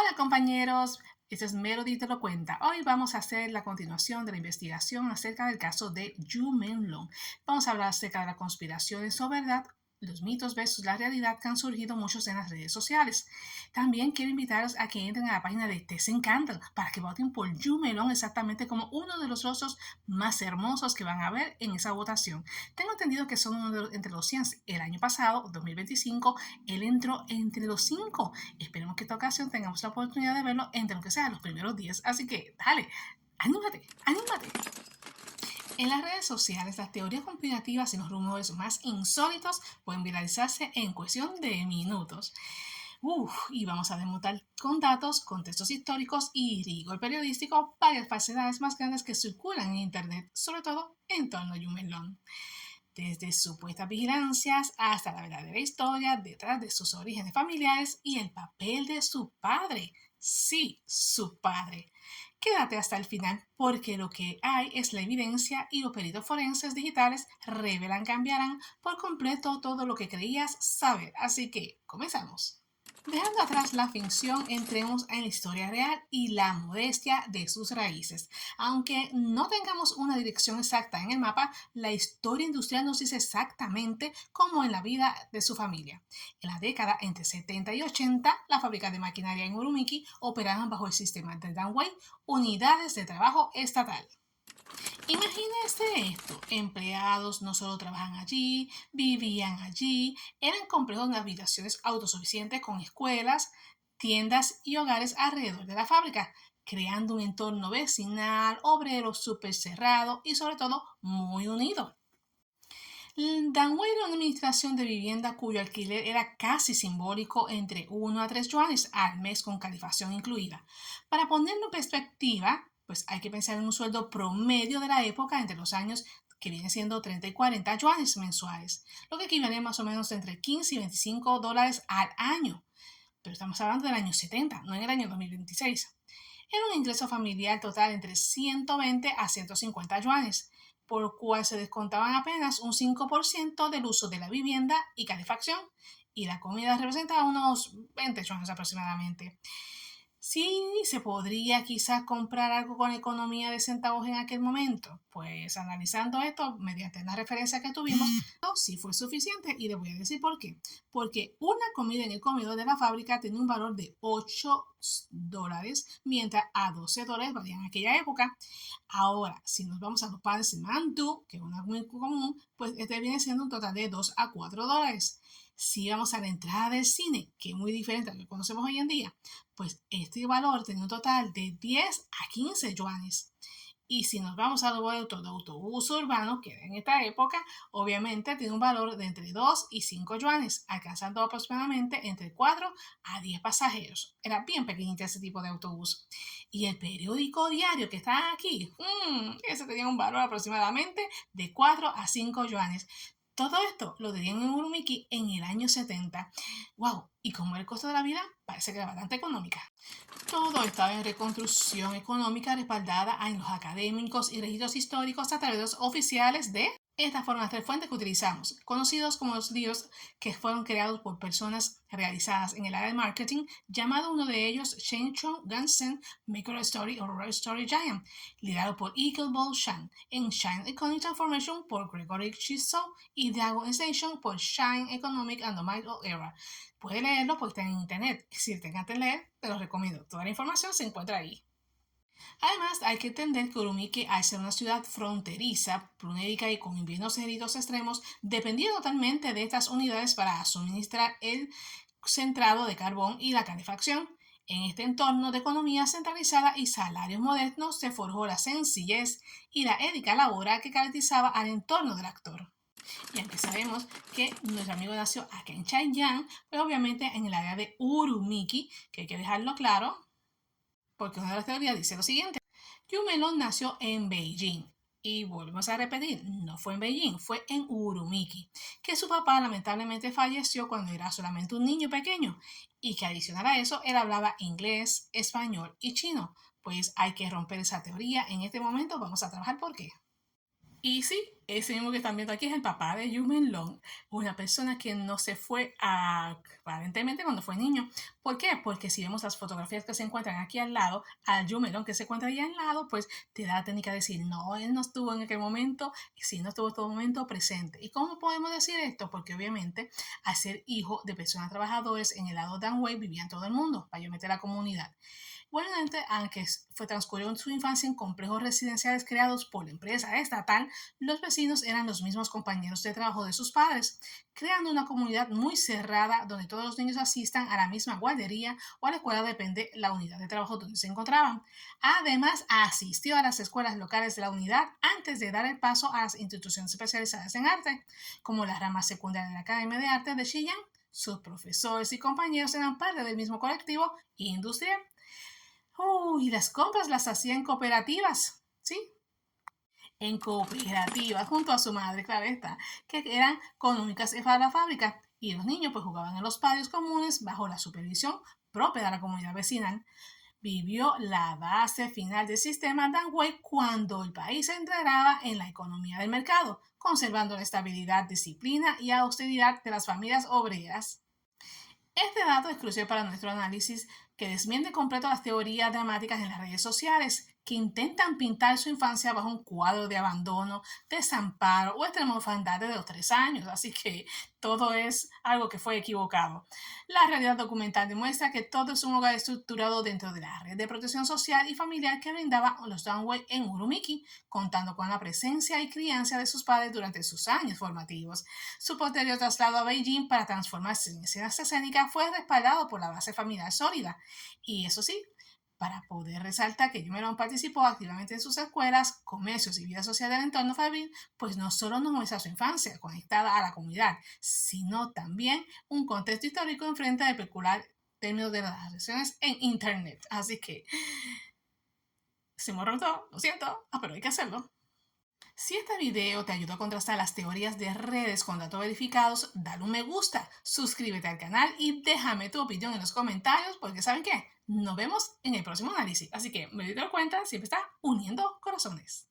Hola compañeros, este es Melody Te Lo Cuenta. Hoy vamos a hacer la continuación de la investigación acerca del caso de Yu Menlong. Vamos a hablar acerca de las conspiraciones o verdad, los mitos versus la realidad que han surgido muchos en las redes sociales. También quiero invitarlos a que entren a la página de Tessen Candle para que voten por Yu Menlong exactamente como uno de los rostros más hermosos que van a ver en esa votación. Tengo entendido que son entre los 100. El año pasado, 2025, él entró entre los 5. Esperemos que esta ocasión tengamos la oportunidad de verlo entre lo que sea los primeros 10. Así que, dale, anímate, anímate. En las redes sociales, las teorías conspirativas y los rumores más insólitos pueden viralizarse en cuestión de minutos. Y vamos a desmontar con datos, contextos históricos y rigor periodístico varias falsedades más grandes que circulan en Internet, sobre todo en torno a Yu Menlong. Desde supuestas vigilancias hasta la verdadera historia detrás de sus orígenes familiares y el papel de su padre. Sí, su padre. Quédate hasta el final porque lo que hay es la evidencia y los peritos forenses digitales revelan, cambiarán por completo todo lo que creías saber. Así que, comenzamos. Dejando atrás la ficción, entremos en la historia real y la modestia de sus raíces. Aunque no tengamos una dirección exacta en el mapa, la historia industrial nos dice exactamente cómo en la vida de su familia. En la década entre 70 y 80, las fábricas de maquinaria en Urumiki operaban bajo el sistema de Danwei, unidades de trabajo estatal. Imagínense esto, empleados no solo trabajan allí, vivían allí, eran complejos de habitaciones autosuficientes con escuelas, tiendas y hogares alrededor de la fábrica, creando un entorno vecinal, obrero súper cerrado y sobre todo muy unido. Danwei era una administración de vivienda cuyo alquiler era casi simbólico entre 1 a 3 yuanes al mes con calefacción incluida. Para ponerlo en perspectiva, pues hay que pensar en un sueldo promedio de la época entre los años que viene siendo 30 y 40 yuanes mensuales, lo que equivale más o menos entre 15 y 25 dólares al año. Pero estamos hablando del año 70, no en el año 2026. Era un ingreso familiar total entre 120 a 150 yuanes, por lo cual se descontaban apenas un 5% del uso de la vivienda y calefacción, y la comida representaba unos 20 yuanes aproximadamente. Sí, se podría quizás comprar algo con economía de centavos en aquel momento. Pues analizando esto mediante la referencia que tuvimos, no, sí fue suficiente y les voy a decir por qué. Porque una comida en el comedor de la fábrica tenía un valor de 8 dólares, mientras a 12 dólares valía en aquella época. Ahora, si nos vamos a los panes mandu, que es una muy común, pues este viene siendo un total de 2 a 4 dólares. Si vamos a la entrada del cine, que es muy diferente a lo que conocemos hoy en día, pues este valor tenía un total de 10 a 15 yuanes. Y si nos vamos a los boletos de autobús urbano, que en esta época, obviamente tiene un valor de entre 2 y 5 yuanes, alcanzando aproximadamente entre 4 a 10 pasajeros. Era bien pequeñito ese tipo de autobús. Y el periódico diario que está aquí, ese tenía un valor aproximadamente de 4 a 5 yuanes. Todo esto lo tenían en Urumiki en el año 70. ¡Wow! Y como el costo de la vida parece que era bastante económica. Todo estaba en reconstrucción económica respaldada en los académicos y registros históricos a través de los oficiales de estas fueron las tres fuentes que utilizamos, conocidos como los libros que fueron creados por personas realizadas en el área de marketing, llamado uno de ellos Shenzhou Gansen Maker Story o Rare Story Giant, liderado por Eagle Ball Shan, en Shine Economic Transformation por Gregory Chisholm y Dragon Station por Shine Economic and the Middle Era. Puede leerlo porque está en internet. Si te encanta leer, te lo recomiendo. Toda la información se encuentra ahí. Además, hay que entender que Urumiki, al ser una ciudad fronteriza, plunérica y con inviernos gélidos extremos, dependía totalmente de estas unidades para suministrar el centrado de carbón y la calefacción. En este entorno de economía centralizada y salarios modernos se forjó la sencillez y la ética laboral que caracterizaba al entorno del actor. Y aunque sabemos que nuestro amigo nació acá en Chaiyang, pues obviamente en el área de Urumiki, que hay que dejarlo claro, porque una de las teorías dice lo siguiente. Yu Menlong nació en Beijing. Y volvemos a repetir, no fue en Beijing, fue en Urumiki, que su papá lamentablemente falleció cuando era solamente un niño pequeño y que adicional a eso él hablaba inglés, español y chino. Pues hay que romper esa teoría en este momento, vamos a trabajar por qué. Y sí, Ese mismo que están viendo aquí es el papá de Yumen Long, una persona que no se fue aparentemente cuando fue niño. ¿Por qué? Porque si vemos las fotografías que se encuentran aquí al lado, al Yumen Long que se encuentra ahí al lado, pues te da la técnica de decir, no, él no estuvo en aquel momento, y sí, no estuvo en todo momento presente. ¿Y cómo podemos decir esto? Porque obviamente, al ser hijo de personas trabajadoras en el lado Danwei, vivía en todo el mundo, mayormente la comunidad. Igualmente, aunque transcurrió su infancia en complejos residenciales creados por la empresa estatal, los vecinos eran los mismos compañeros de trabajo de sus padres, creando una comunidad muy cerrada donde todos los niños asistan a la misma guardería o a la escuela, depende la unidad de trabajo donde se encontraban. Además, asistió a las escuelas locales de la unidad antes de dar el paso a las instituciones especializadas en arte, como la rama secundaria de la Academia de Arte de Xi'an. Sus profesores y compañeros eran parte del mismo colectivo industrial. Y las compras las hacía en cooperativas, ¿sí? En cooperativas, junto a su madre, claro está, que eran económicas para la fábrica. Y los niños pues jugaban en los patios comunes bajo la supervisión propia de la comunidad vecinal. Vivió la base final del sistema Danwei cuando el país entraba en la economía del mercado, conservando la estabilidad, disciplina y austeridad de las familias obreras. Este dato es crucial para nuestro análisis, que desmiente completo las teorías dramáticas en las redes sociales que intentan pintar su infancia bajo un cuadro de abandono, desamparo o extrema orfandad de los 3 años. Así que todo es algo que fue equivocado. La realidad documental demuestra que todo es un hogar estructurado dentro de la red de protección social y familiar que brindaba los Danwei en Urumiki, contando con la presencia y crianza de sus padres durante sus años formativos. Su posterior traslado a Beijing para transformarse en escenas escénicas fue respaldado por la base familiar sólida. Y eso sí, para poder resaltar que Yumelón participó activamente en sus escuelas, comercios y vida social del entorno fabril, pues no solo nos muestra su infancia conectada a la comunidad, sino también un contexto histórico enfrente de peculiar términos de las relaciones en Internet. Así que se me todo, lo siento, pero hay que hacerlo. Si este video te ayudó a contrastar las teorías de redes con datos verificados, dale un me gusta, suscríbete al canal y déjame tu opinión en los comentarios porque ¿saben qué? Nos vemos en el próximo análisis. Así que me doy cuenta, siempre está uniendo corazones.